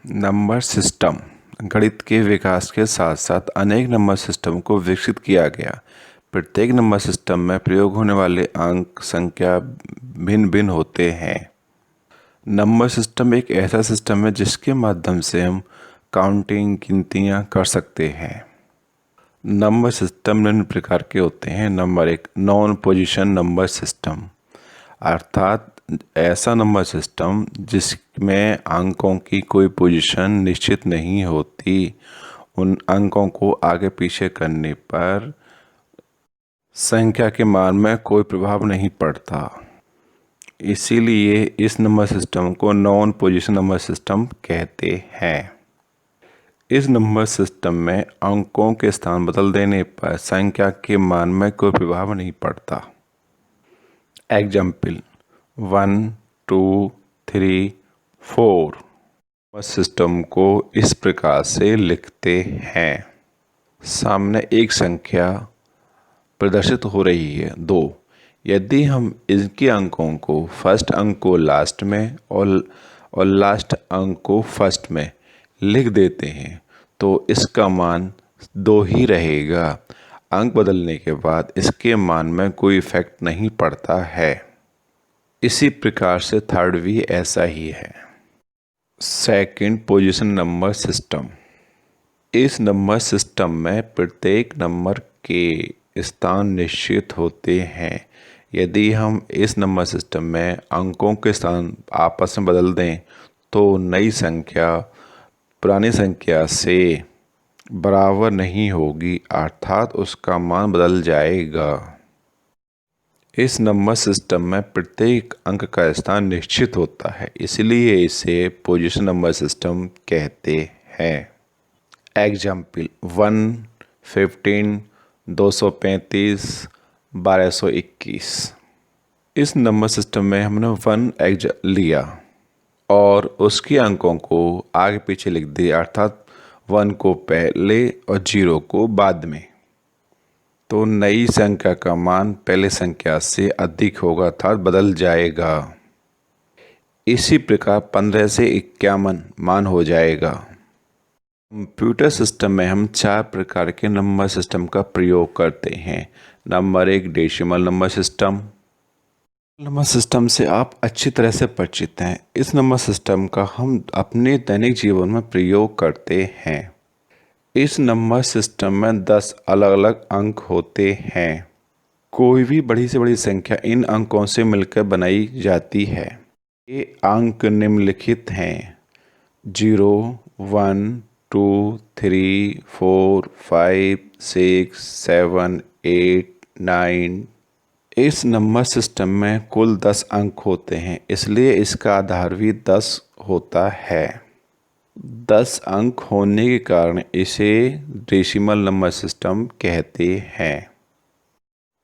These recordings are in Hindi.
नंबर सिस्टम गणित के विकास के साथ साथ अनेक नंबर सिस्टम को विकसित किया गया। प्रत्येक नंबर सिस्टम में प्रयोग होने वाले अंक संख्या भिन्न भिन्न होते हैं। नंबर सिस्टम एक ऐसा सिस्टम है जिसके माध्यम से हम काउंटिंग गिनतियाँ कर सकते हैं। नंबर सिस्टम निम्न प्रकार के होते हैं। Number 1, non position number system, अर्थात ऐसा नंबर सिस्टम जिसमें अंकों की कोई पोजीशन निश्चित नहीं होती। उन अंकों को आगे पीछे करने पर संख्या के मान में कोई प्रभाव नहीं पड़ता, इसीलिए इस नंबर सिस्टम को नॉन पोजीशन नंबर सिस्टम कहते हैं। इस नंबर सिस्टम में अंकों के स्थान बदल देने पर संख्या के मान में कोई प्रभाव नहीं पड़ता। एग्जाम्पल 1, 2, 3, 4 नंबर सिस्टम को इस प्रकार से लिखते हैं। सामने एक संख्या प्रदर्शित हो रही है 2। यदि हम इनके अंकों को फर्स्ट अंक को लास्ट में और लास्ट अंक को फर्स्ट में लिख देते हैं तो इसका मान 2 ही रहेगा। अंक बदलने के बाद इसके मान में कोई इफेक्ट नहीं पड़ता है। इसी प्रकार से थर्ड भी ऐसा ही है। सेकंड पोजीशन नंबर सिस्टम, इस नंबर सिस्टम में प्रत्येक नंबर के स्थान निश्चित होते हैं। यदि हम इस नंबर सिस्टम में अंकों के स्थान आपस में बदल दें तो नई संख्या पुरानी संख्या से बराबर नहीं होगी, अर्थात उसका मान बदल जाएगा। इस नंबर सिस्टम में प्रत्येक अंक का स्थान निश्चित होता है, इसलिए इसे पोजीशन नंबर सिस्टम कहते हैं। एग्जाम्पल 1, 15, 235, 1221। इस नंबर सिस्टम में हमने 1 लिया और उसके अंकों को आगे पीछे लिख दिया, अर्थात 1 को पहले और 0 को बाद में, तो नई संख्या का मान पहले संख्या से अधिक होगा, अर्थात बदल जाएगा। इसी प्रकार 15 से 51 मान हो जाएगा। कंप्यूटर सिस्टम में हम 4 प्रकार के नंबर सिस्टम का प्रयोग करते हैं। Number 1, decimal number system. Number system से आप अच्छी तरह से परिचित हैं। इस नंबर सिस्टम का हम अपने दैनिक जीवन में प्रयोग करते हैं। इस नंबर सिस्टम में 10 अलग अलग अंक होते हैं। कोई भी बड़ी से बड़ी संख्या इन अंकों से मिलकर बनाई जाती है। ये अंक निम्नलिखित हैं: 0, 1, 2, 3, 4, 5, 6, 7, 8, 9। इस नंबर सिस्टम में कुल 10 अंक होते हैं, इसलिए इसका आधार भी 10 होता है। 10 अंक होने के कारण इसे डेसिमल नंबर सिस्टम कहते हैं।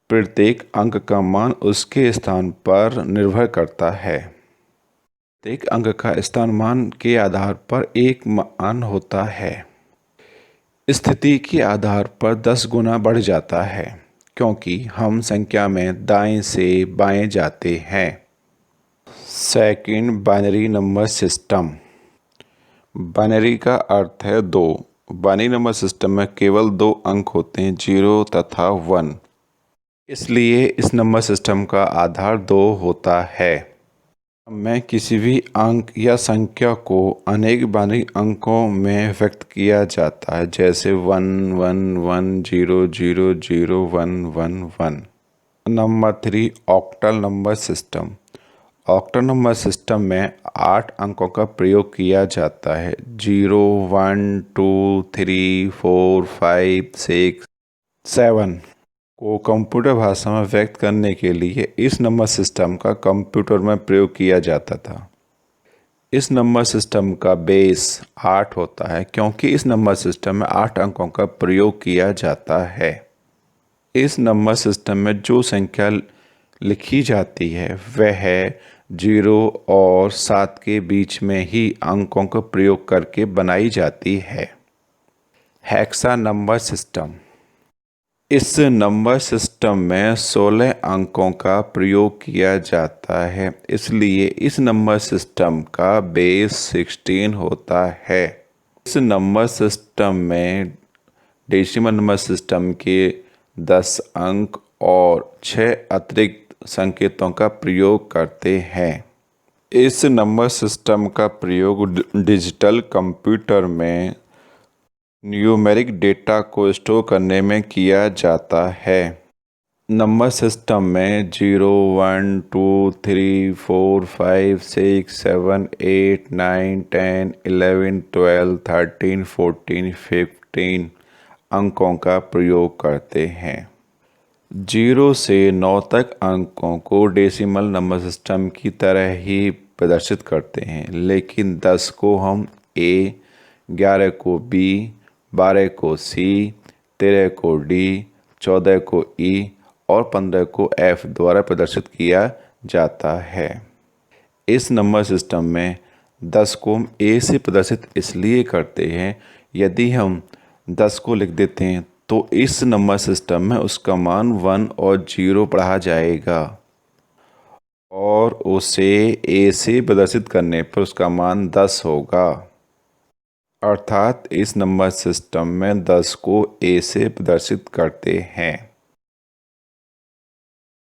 प्रत्येक अंक का मान उसके स्थान पर निर्भर करता है। प्रत्येक अंक का स्थान मान के आधार पर एक मान होता है। स्थिति के आधार पर 10 गुना बढ़ जाता है, क्योंकि हम संख्या में दाएं से बाएं जाते हैं। Second, binary number system. Binary का अर्थ है 2। बाइनरी नंबर सिस्टम में केवल 2 अंक होते हैं, 0 तथा 1। इसलिए इस नंबर सिस्टम का आधार 2 होता है। में किसी भी अंक या संख्या को अनेक बाइनरी अंकों में व्यक्त किया जाता है, जैसे 1 1 1 0 0 0 1 1 1। Number 3, octal number system. Octal number system में 8 अंकों का प्रयोग किया जाता है। 0 1 2 3 4 5 6 7 को कंप्यूटर भाषा में व्यक्त करने के लिए इस नंबर सिस्टम का कंप्यूटर में प्रयोग किया जाता था। इस नंबर सिस्टम का बेस 8 होता है, क्योंकि इस नंबर सिस्टम में 8 अंकों का प्रयोग किया जाता है। इस नंबर सिस्टम में जो संख्या लिखी जाती है वह 0 और 7 के बीच में ही अंकों का प्रयोग करके बनाई जाती है। Hexa number system. इस नंबर सिस्टम में 16 अंकों का प्रयोग किया जाता है, इसलिए इस नंबर सिस्टम का बेस 16 होता है। इस नंबर सिस्टम में डेसिमल नंबर सिस्टम के 10 अंक और 6 अतिरिक्त संकेतों का प्रयोग करते हैं। इस नंबर सिस्टम का प्रयोग डिजिटल कंप्यूटर में न्यूमेरिक डेटा को स्टोर करने में किया जाता है। नंबर सिस्टम में 0, 1, 2, 3, 4, 5, 6, 7, 8, 9, 10, 11, 12, 13, 14, 15 अंकों का प्रयोग करते हैं। 0 से 9 तक अंकों को डेसिमल नंबर सिस्टम की तरह ही प्रदर्शित करते हैं, लेकिन 10 को हम A, 11 को B, 12 को C, 13 को D, 14 को E और 15 को F द्वारा प्रदर्शित किया जाता है। इस नंबर सिस्टम में 10 को हम A से प्रदर्शित इसलिए करते हैं, यदि हम 10 को लिख देते हैं तो इस नंबर सिस्टम में उसका मान 1 और 0 पढ़ा जाएगा और उसे A से प्रदर्शित करने पर उसका मान 10 होगा। अर्थात इस नंबर सिस्टम में 10 को A से प्रदर्शित करते हैं।